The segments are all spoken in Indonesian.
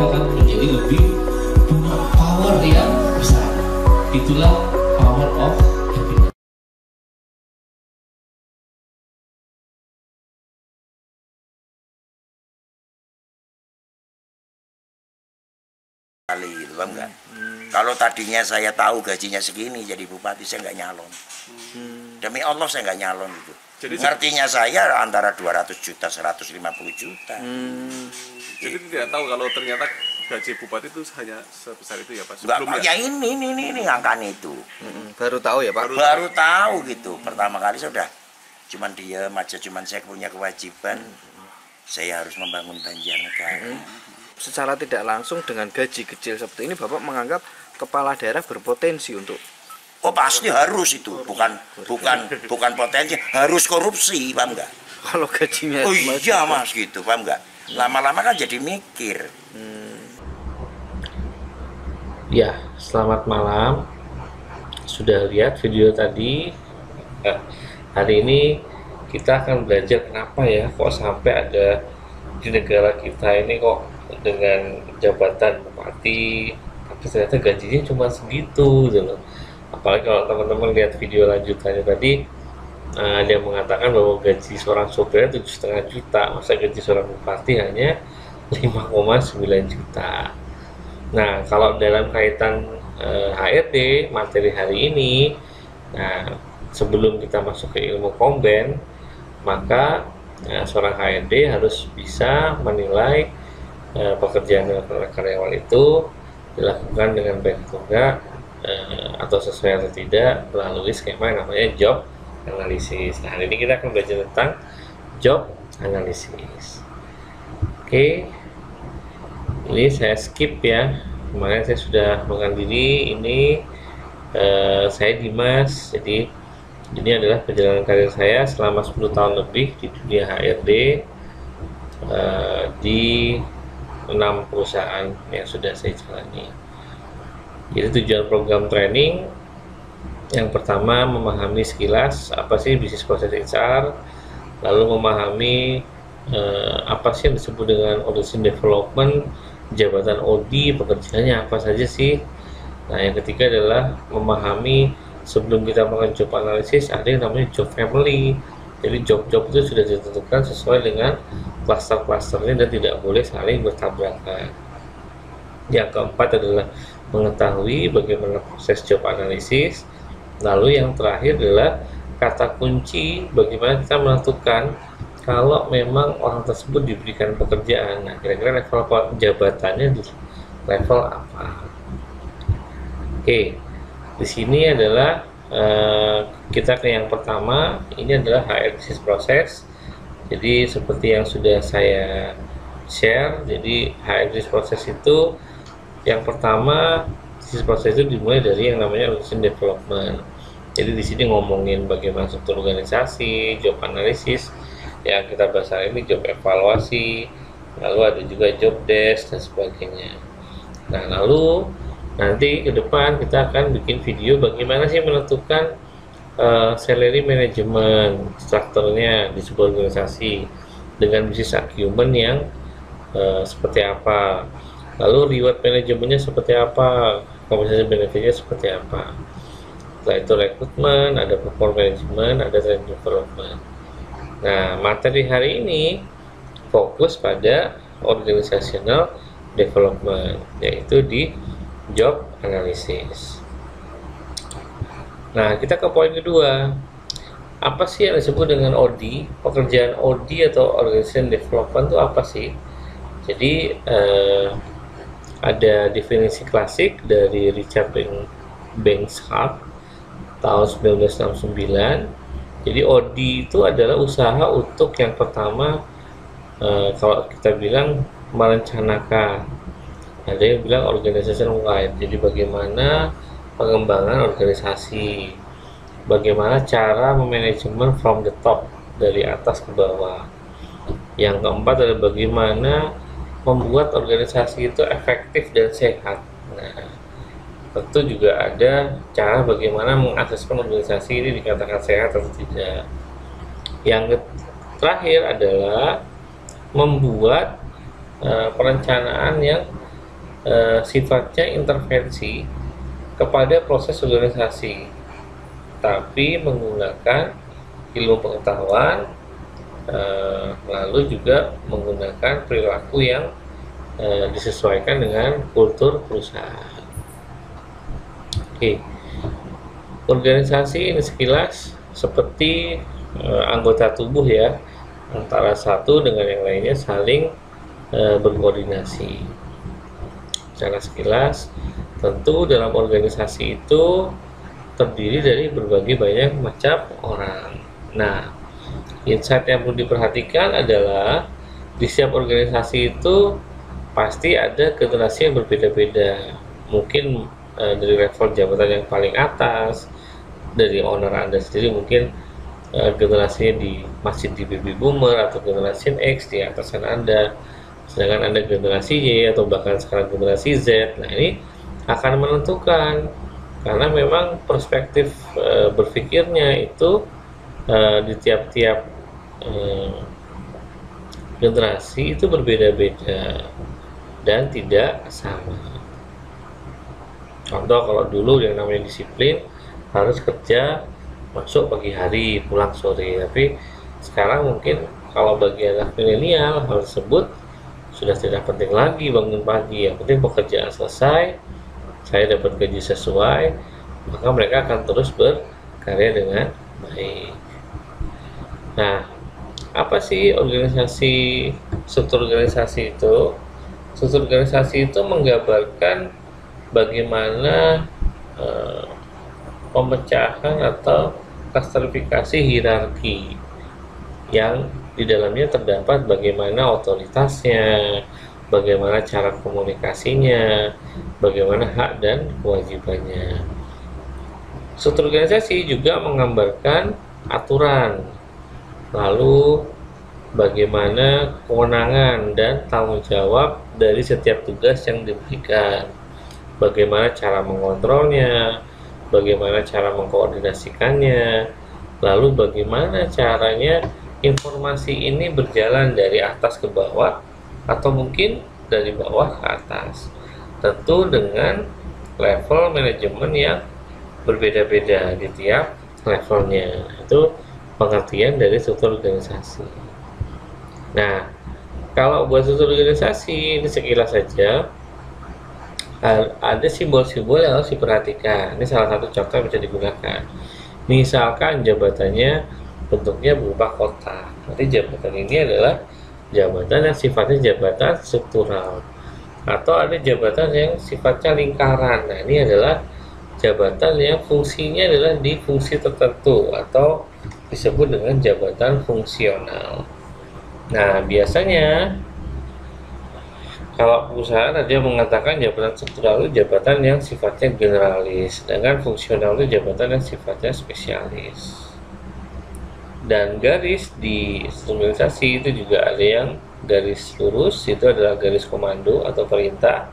akan menjadi lebih punya power yang besar. Itulah power of happiness. Kali gitu, paham nggak? Kalau tadinya saya tahu gajinya segini jadi bupati, saya nggak nyalon. Demi Allah saya nggak nyalon itu. Jadi ngertinya saya antara 200 juta 150 juta. Jadi tidak tahu kalau ternyata gaji bupati itu hanya sebesar itu ya Pak? Enggak, ya ini angkanya itu. Baru tahu ya Pak? Baru tahu gitu. Pertama kali saya udah cuman diam aja, cuman saya punya kewajiban. Saya harus membangun Banjarnegara. Secara tidak langsung dengan gaji kecil seperti ini Bapak menganggap kepala daerah berpotensi untuk pasti harus itu, bukan potensi, harus korupsi, paham nggak? Kalau gajinya iya Mas gitu, paham nggak? Lama-lama kan jadi mikir. Ya, selamat malam. Sudah lihat video tadi? Hari ini kita akan belajar kenapa ya kok sampai ada di negara kita ini kok dengan jabatan bupati tapi ternyata gajinya cuma segitu gitu. Apalagi kalau teman-teman lihat video lanjutannya tadi, ada yang mengatakan bahwa gaji seorang sopir 7,5 juta, masa gaji seorang bupati hanya 5,9 juta. Nah, kalau dalam kaitan HRD materi hari ini, nah sebelum kita masuk ke ilmu komben, maka seorang HRD harus bisa menilai pekerjaan karyawan itu dilakukan dengan baik atau enggak, atau sesuai atau tidak melalui skema yang namanya job analisis. Nah, hari ini kita akan belajar tentang job analisis. Oke, ini saya skip ya, kemarin saya sudah makan diri. Ini saya Dimas, jadi ini adalah perjalanan karir saya selama 10 tahun lebih di dunia HRD, di 6 perusahaan yang sudah saya jalani. Jadi tujuan program training yang pertama memahami sekilas apa sih bisnis proses HR, lalu memahami apa sih yang disebut dengan organization development, jabatan OD, pekerjaannya apa saja sih. Nah, yang ketiga adalah memahami sebelum kita melakukan job analisis ada yang namanya job family. Jadi job-job itu sudah ditentukan sesuai dengan klaster-klasternya dan tidak boleh saling bertabrakan. Yang keempat adalah mengetahui bagaimana proses job analisis. Lalu yang terakhir adalah kata kunci bagaimana kita menentukan kalau memang orang tersebut diberikan pekerjaan. Nah, kira-kira level jabatannya di level apa? Oke, di sini adalah kita ke yang pertama. Ini adalah HR business process. Jadi seperti yang sudah saya share, jadi HR business process itu yang pertama, business process itu dimulai dari yang namanya organization development. Jadi di sini ngomongin bagaimana struktur organisasi, job analisis, yang kita bahas hari ini job evaluasi, lalu ada juga job desk dan sebagainya. Nah, lalu nanti ke depan kita akan bikin video bagaimana sih menentukan salary management strukturnya di sebuah organisasi dengan bisnis acumen yang seperti apa, lalu reward manajemennya seperti apa, kompensasi benefitnya seperti apa. Setelah itu rekrutmen, ada performance management, ada training development. Nah, materi hari ini fokus pada organizational development, yaitu di job analysis. Nah, kita ke poin kedua. Apa sih yang disebut dengan OD? Pekerjaan OD atau Organization Development itu apa sih? Jadi ada definisi klasik dari Richard Bankshardt tahun 1969. Jadi OD itu adalah usaha untuk yang pertama, kalau kita bilang merencanakan, ada yang bilang organization wide. Jadi bagaimana pengembangan organisasi, bagaimana cara memanajemen from the top, dari atas ke bawah. Yang keempat adalah bagaimana membuat organisasi itu efektif dan sehat. Nah, tentu juga ada cara bagaimana mengasesmen organisasi ini dikatakan sehat atau tidak. Yang terakhir adalah membuat perencanaan yang sifatnya intervensi kepada proses organisasi, tapi menggunakan ilmu pengetahuan, lalu juga menggunakan perilaku yang disesuaikan dengan kultur perusahaan. Oke, organisasi ini sekilas seperti anggota tubuh ya, antara satu dengan yang lainnya saling berkoordinasi. Secara sekilas, tentu dalam organisasi itu terdiri dari berbagai banyak macam orang. Nah, insight yang perlu diperhatikan adalah di setiap organisasi itu pasti ada generasi yang berbeda-beda. Mungkin dari level jabatan yang paling atas, dari owner Anda sendiri mungkin generasinya masih di baby boomer atau generasi X di atasan Anda, sedangkan Anda generasi Y atau bahkan sekarang generasi Z. Nah, ini akan menentukan, karena memang perspektif berpikirnya itu di tiap-tiap generasi itu berbeda-beda dan tidak sama. Contoh, kalau dulu yang namanya disiplin harus kerja masuk pagi hari, pulang sore. Tapi sekarang mungkin kalau bagi anak milenial, hal tersebut sudah tidak penting lagi bangun pagi. Yang penting pekerjaan selesai, saya dapat gaji sesuai, maka mereka akan terus berkarya dengan baik. Nah, apa sih organisasi, struktur organisasi itu? Struktur organisasi itu menggambarkan bagaimana pemecahan atau klasifikasi hierarki yang di dalamnya terdapat bagaimana otoritasnya, bagaimana cara komunikasinya, bagaimana hak dan kewajibannya. Struktur organisasi juga menggambarkan aturan, lalu bagaimana kewenangan dan tanggung jawab dari setiap tugas yang diberikan, bagaimana cara mengontrolnya, bagaimana cara mengkoordinasikannya, lalu bagaimana caranya informasi ini berjalan dari atas ke bawah atau mungkin dari bawah ke atas, tentu dengan level manajemen yang berbeda-beda di tiap levelnya. Itu pengertian dari struktur organisasi. Nah, kalau buat struktur organisasi ini sekilas saja, ada simbol-simbol yang harus diperhatikan. Ini salah satu contoh yang bisa digunakan. Misalkan jabatannya bentuknya berupa kotak, nanti jabatan ini adalah jabatan yang sifatnya jabatan struktural, atau ada jabatan yang sifatnya lingkaran. Nah, ini adalah jabatan yang fungsinya adalah di fungsi tertentu atau disebut dengan jabatan fungsional. Nah, biasanya kalau perusahaan ada yang mengatakan jabatan struktural itu jabatan yang sifatnya generalis, sedangkan fungsional itu jabatan yang sifatnya spesialis. Dan garis di organisasi itu juga ada yang garis lurus, itu adalah garis komando atau perintah,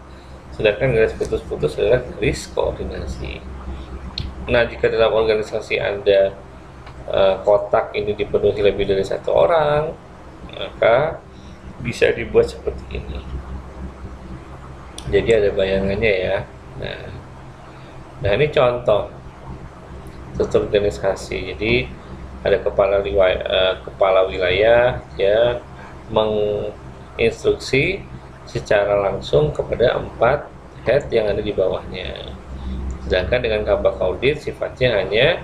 sedangkan garis putus-putus adalah garis koordinasi. Nah, jika dalam organisasi Anda kotak ini dipenuhi lebih dari satu orang, maka bisa dibuat seperti ini. Jadi ada bayangannya ya. Nah ini contoh struktur organisasi. Jadi ada kepala wilayah ya, menginstruksi secara langsung kepada 4 head yang ada di bawahnya. Sedangkan dengan kabak audit sifatnya hanya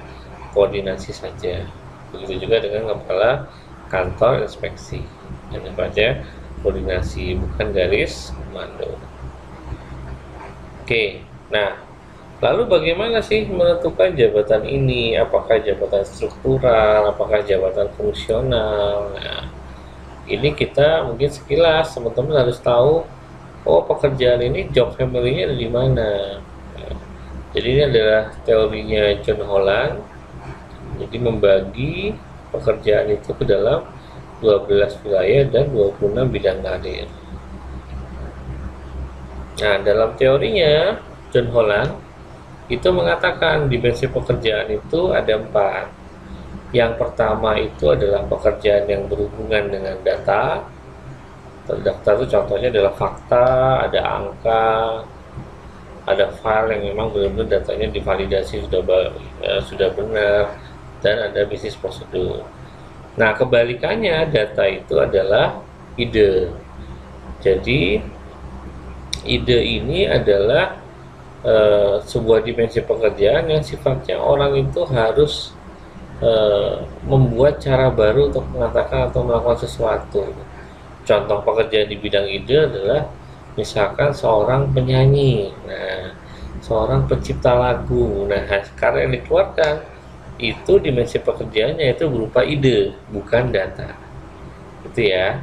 koordinasi saja. Begitu juga dengan kepala kantor inspeksi, hanya saja koordinasi, bukan garis komando. Oke, nah lalu bagaimana sih menentukan jabatan ini? Apakah jabatan struktural, apakah jabatan fungsional? Nah, ini kita mungkin sekilas teman-teman harus tahu, oh pekerjaan ini job family-nya ada di mana. Nah, jadi ini adalah teorinya John Holland. Jadi membagi pekerjaan itu ke dalam 12 wilayah dan 26 bidang karir. Nah, dalam teorinya John Holland itu mengatakan dimensi pekerjaan itu ada 4. Yang pertama itu adalah pekerjaan yang berhubungan dengan data, Terdaftar itu contohnya adalah fakta, ada angka, ada file yang memang benar-benar datanya divalidasi sudah benar, dan ada bisnis prosedur. Nah, kebalikannya data itu adalah ide. Jadi ide ini adalah sebuah dimensi pekerjaan yang sifatnya orang itu harus membuat cara baru untuk mengatakan atau melakukan sesuatu. Contoh pekerjaan di bidang ide adalah misalkan seorang penyanyi, nah, seorang pencipta lagu. Nah, karya yang dikeluarkan itu dimensi pekerjaannya itu berupa ide, bukan data. Itu ya.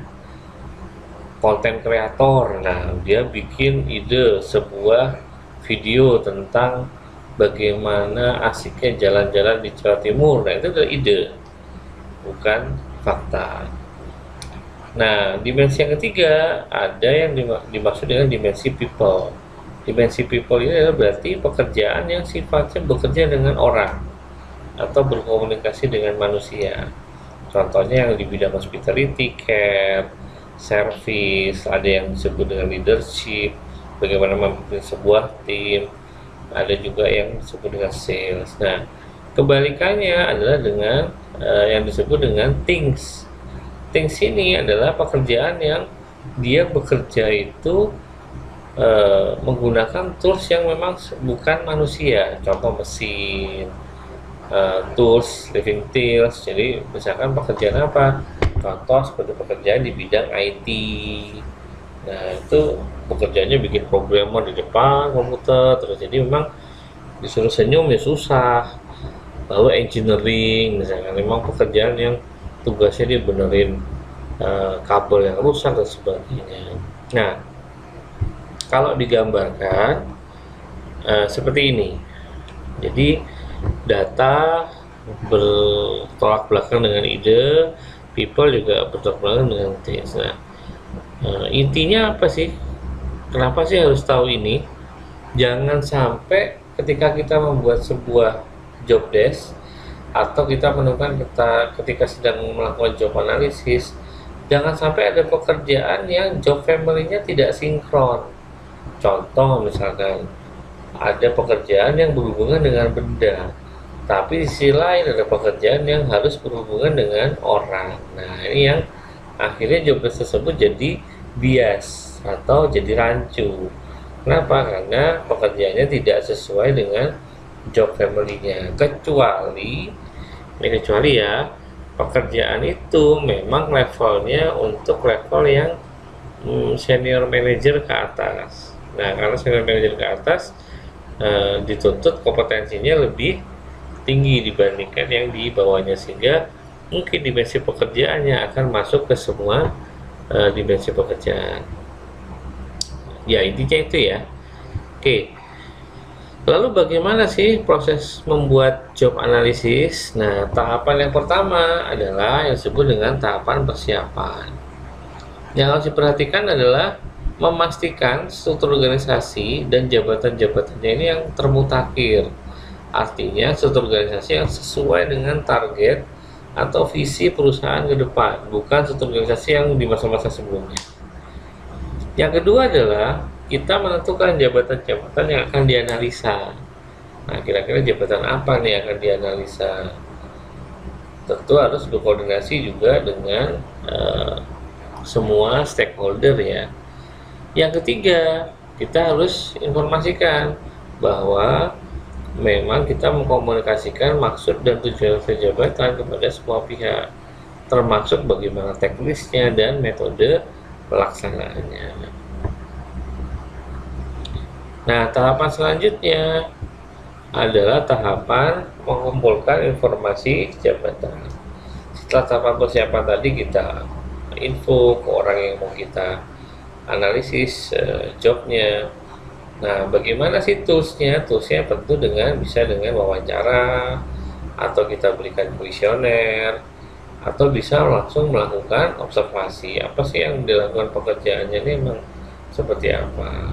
Konten kreator, nah, dia bikin ide sebuah video tentang bagaimana asiknya jalan-jalan di Jawa Timur. Nah, itu adalah ide, bukan fakta. Nah, dimensi yang ketiga ada yang dimaksud dengan dimensi people. Dimensi people ini adalah berarti pekerjaan yang sifatnya bekerja dengan orang atau berkomunikasi dengan manusia. Contohnya yang di bidang hospitality, care, service, ada yang disebut dengan leadership, bagaimana memimpin sebuah tim, ada juga yang disebut dengan sales. Nah, kebalikannya adalah dengan yang disebut dengan things. Things ini adalah pekerjaan yang dia bekerja itu menggunakan tools yang memang bukan manusia, contoh mesin, tools, living tools. Jadi misalkan pekerjaan apa? Contoh seperti pekerjaan di bidang IT. Nah, itu pekerjaannya bikin programmer di depan komputer, terus jadi memang disuruh senyum ya susah. Lalu engineering, misalkan memang pekerjaan yang tugasnya dia benerin kabel yang rusak dan sebagainya. Nah, kalau digambarkan seperti ini, jadi data bertolak belakang dengan ide, people juga bertolak belakang dengan things. Nah, intinya apa sih? Kenapa sih harus tahu ini? Jangan sampai ketika kita membuat sebuah job desk atau kita menemukan ketika sedang melakukan job analisis, jangan sampai ada pekerjaan yang job family-nya tidak sinkron. Contoh misalkan ada pekerjaan yang berhubungan dengan benda, tapi di sisi lain ada pekerjaan yang harus berhubungan dengan orang. Nah, ini yang akhirnya job desk tersebut jadi bias atau jadi rancu. Kenapa? Karena pekerjaannya tidak sesuai dengan job family-nya. Kecuali ya pekerjaan itu memang levelnya untuk level yang senior manager ke atas. Nah, karena senior manager ke atas dituntut kompetensinya lebih tinggi dibandingkan yang di bawahnya, sehingga mungkin dimensi pekerjaannya akan masuk ke semua dimensi pekerjaan. Ya, intinya itu ya. Oke. Lalu bagaimana sih proses membuat job analisis? Nah, tahapan yang pertama adalah yang disebut dengan tahapan persiapan. Yang harus diperhatikan adalah memastikan struktur organisasi dan jabatan-jabatannya ini yang termutakhir. Artinya struktur organisasi yang sesuai dengan target atau visi perusahaan ke depan, bukan struktur organisasi yang di masa-masa sebelumnya. Yang kedua adalah kita menentukan jabatan-jabatan yang akan dianalisa. Nah, kira-kira jabatan apa nih yang akan dianalisa? Tentu harus berkoordinasi juga dengan semua stakeholder ya. Yang ketiga, kita harus informasikan bahwa memang kita mengkomunikasikan maksud dan tujuan jabatan kepada semua pihak, termasuk bagaimana teknisnya dan metode pelaksanaannya. Nah, tahapan selanjutnya adalah tahapan mengumpulkan informasi jabatan. Setelah tahapan persiapan tadi, kita info ke orang yang mau kita analisis jobnya. Nah, bagaimana sih toolsnya? Toolsnya tentu bisa dengan wawancara, atau kita berikan kuesioner, atau bisa langsung melakukan observasi. Apa sih yang dilakukan pekerjaannya ini memang seperti apa?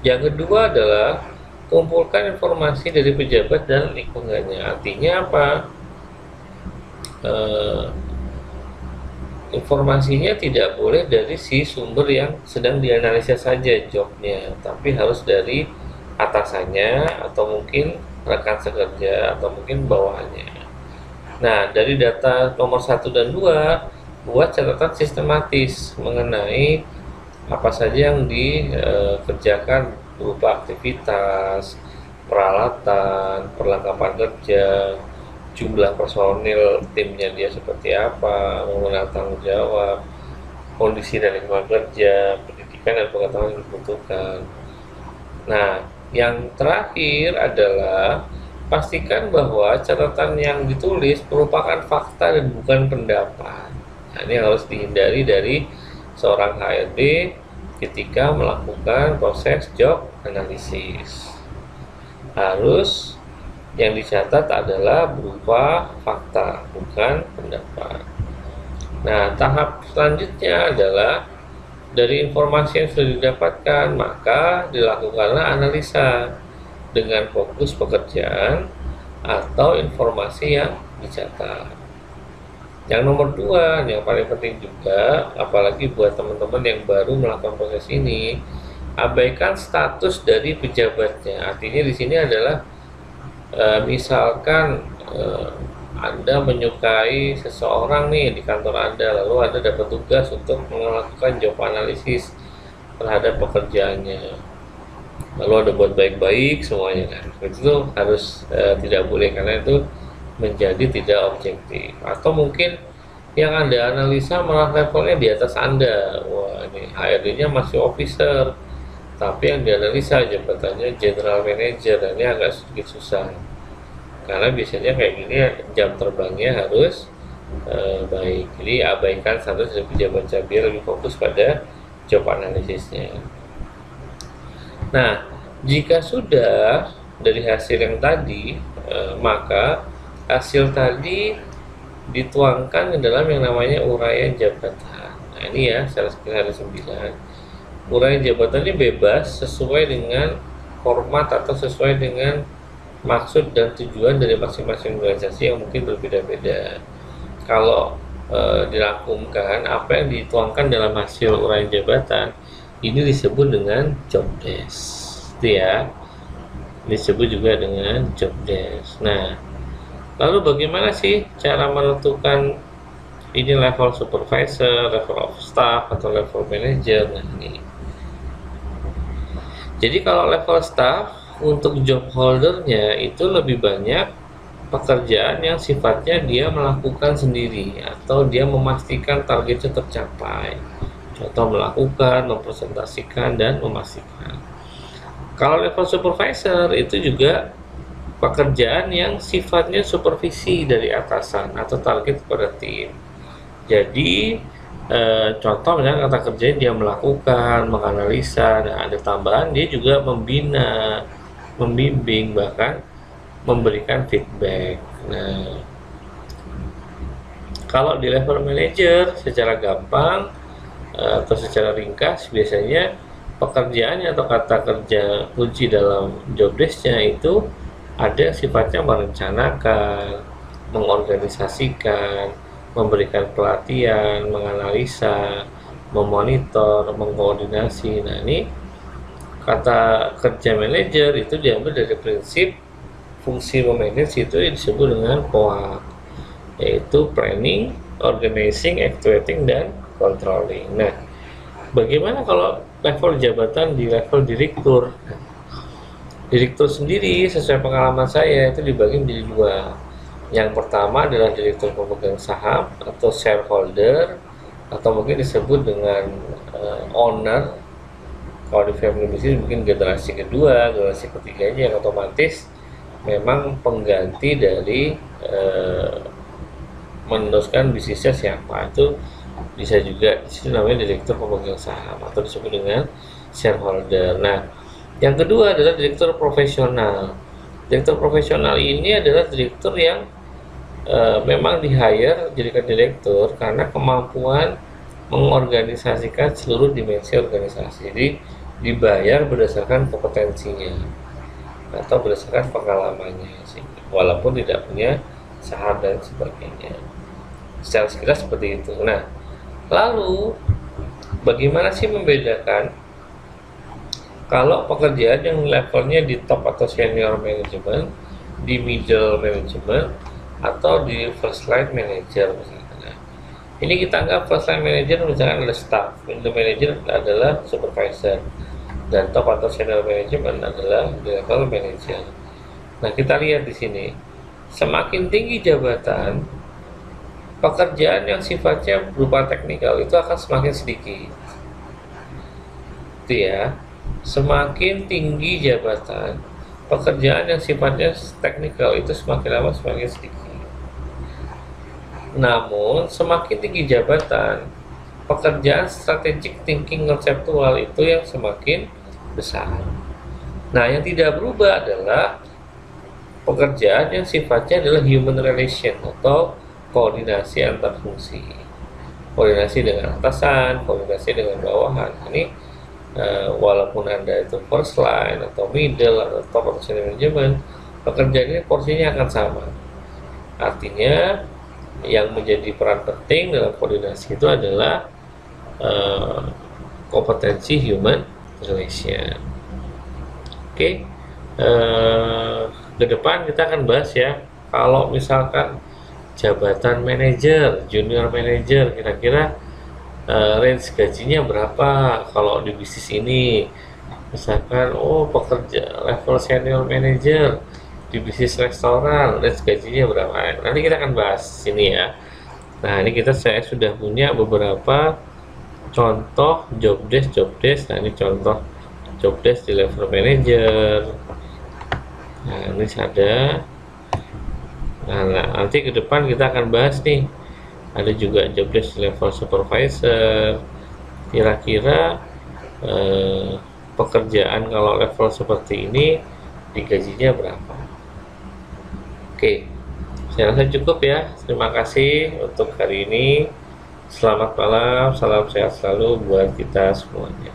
Yang kedua adalah kumpulkan informasi dari pejabat dan lingkungannya. Artinya apa? informasinya tidak boleh dari si sumber yang sedang dianalisa saja jobnya, tapi harus dari atasannya atau mungkin rekan sekerja atau mungkin bawahannya. Nah, dari data nomor 1 dan 2, buat catatan sistematis mengenai apa saja yang dikerjakan berupa aktivitas, peralatan, perlengkapan kerja, jumlah personil timnya dia seperti apa, mengenal tanggung jawab, kondisi dan lingkungan kerja, pendidikan dan pengetahuan yang dibutuhkan. Nah, yang terakhir adalah pastikan bahwa catatan yang ditulis merupakan fakta dan bukan pendapat. Nah, ini harus dihindari dari seorang HRD ketika melakukan proses job analisis. Harus yang dicatat adalah berupa fakta, bukan pendapat. Nah, tahap selanjutnya adalah dari informasi yang sudah didapatkan, maka dilakukanlah analisa dengan fokus pekerjaan atau informasi yang dicatat. Yang nomor 2, yang paling penting juga, apalagi buat teman-teman yang baru melakukan proses ini, abaikan status dari pejabatnya. Artinya di sini adalah misalkan Anda menyukai seseorang nih di kantor Anda, lalu Anda dapat tugas untuk melakukan job analisis terhadap pekerjaannya, lalu Anda buat baik-baik semuanya, kan itu harus tidak boleh, karena itu menjadi tidak objektif. Atau mungkin yang Anda analisa malah levelnya di atas Anda, wah ini HRD-nya masih officer, tapi yang dianalisa jabatannya general manager, dan ini agak sedikit susah, karena biasanya kayak gini jam terbangnya harus baik. Jadi abaikan status dari pejabat biar lebih fokus pada job analisisnya. Nah, jika sudah dari hasil yang tadi, maka hasil tadi dituangkan ke dalam yang namanya uraian jabatan. Nah, ini ya, saya ada 9. Uraian jabatan ini bebas sesuai dengan format atau sesuai dengan maksud dan tujuan dari masing-masing organisasi yang mungkin berbeda-beda. Kalau dirangkumkan apa yang dituangkan dalam hasil uraian jabatan ini disebut dengan job desk, itu ya, disebut juga dengan job desk. Nah, lalu bagaimana sih cara menentukan ini level supervisor, level of staff, atau level manager? Nah, ini jadi kalau level staff untuk job holdernya itu lebih banyak pekerjaan yang sifatnya dia melakukan sendiri atau dia memastikan targetnya tercapai. Contoh melakukan, mempresentasikan, dan memastikan. Kalau level supervisor itu juga pekerjaan yang sifatnya supervisi dari atasan atau target kepada tim. Jadi contoh misalnya kata kerjanya dia melakukan, menganalisa, dan ada tambahan dia juga membina, membimbing, bahkan memberikan feedback. Nah, kalau di level manager secara gampang atau secara ringkas, biasanya pekerjaannya atau kata kerja kunci dalam job desk-nya itu ada sifatnya merencanakan, mengorganisasikan, memberikan pelatihan, menganalisa, memonitor, mengkoordinasi. Nah, ini kata kerja manajer itu diambil dari prinsip fungsi memanage, itu disebut dengan POA, yaitu planning, organizing, actuating, dan controlling. Nah, bagaimana kalau level jabatan di level direktur? Direktur sendiri sesuai pengalaman saya itu dibagi menjadi 2. Yang pertama adalah direktur pemegang saham atau shareholder, atau mungkin disebut dengan owner. Kalau di family business mungkin generasi kedua, generasi ketiganya yang otomatis memang pengganti dari meneruskan bisnisnya siapa, itu bisa juga disini namanya direktur pemegang saham atau disebut dengan shareholder. Nah, yang kedua adalah direktur profesional. Direktur profesional ini adalah direktur yang memang di-hire jadikan direktur karena kemampuan mengorganisasikan seluruh dimensi organisasi. Jadi dibayar berdasarkan kompetensinya atau berdasarkan pengalamannya sih, walaupun tidak punya saham dan sebagainya. Secara sekilas seperti itu. Nah, Lalu bagaimana sih membedakan kalau pekerjaan yang levelnya di top atau senior management, di middle management, atau di first line manager misalkan. Ini kita anggap first line manager misalkan adalah staff, middle manager adalah supervisor, dan top atau senior management adalah level manager. Nah, kita lihat di sini, semakin tinggi jabatan, pekerjaan yang sifatnya berupa teknikal itu akan semakin sedikit. Itu ya. Semakin tinggi jabatan, pekerjaan yang sifatnya teknikal itu semakin lama semakin sedikit. Namun, semakin tinggi jabatan, pekerjaan strategic thinking konseptual itu yang semakin besar. Nah, yang tidak berubah adalah pekerjaan yang sifatnya adalah human relation atau koordinasi antar fungsi. Koordinasi dengan atasan, koordinasi dengan bawahan. Ini walaupun Anda itu first line atau middle atau top atau senior management, pekerjaan ini porsinya akan sama. Artinya yang menjadi peran penting dalam koordinasi itu adalah kompetensi human relation. Oke, ke depan kita akan bahas ya, kalau misalkan jabatan manajer, junior manager, kira-kira range gajinya berapa kalau di bisnis ini. Misalkan pekerja level senior manager di bisnis restoran, range gajinya berapa. Nanti kita akan bahas sini ya. Nah, ini saya sudah punya beberapa contoh job desk. Nah, ini contoh job desk di level manager. Nah, ini ada. Nah, nanti ke depan kita akan bahas nih, ada juga job desk level supervisor. Kira-kira pekerjaan kalau level seperti ini digajinya berapa. Oke, saya rasa cukup ya. Terima kasih untuk hari ini. Selamat malam, salam sehat selalu buat kita semuanya.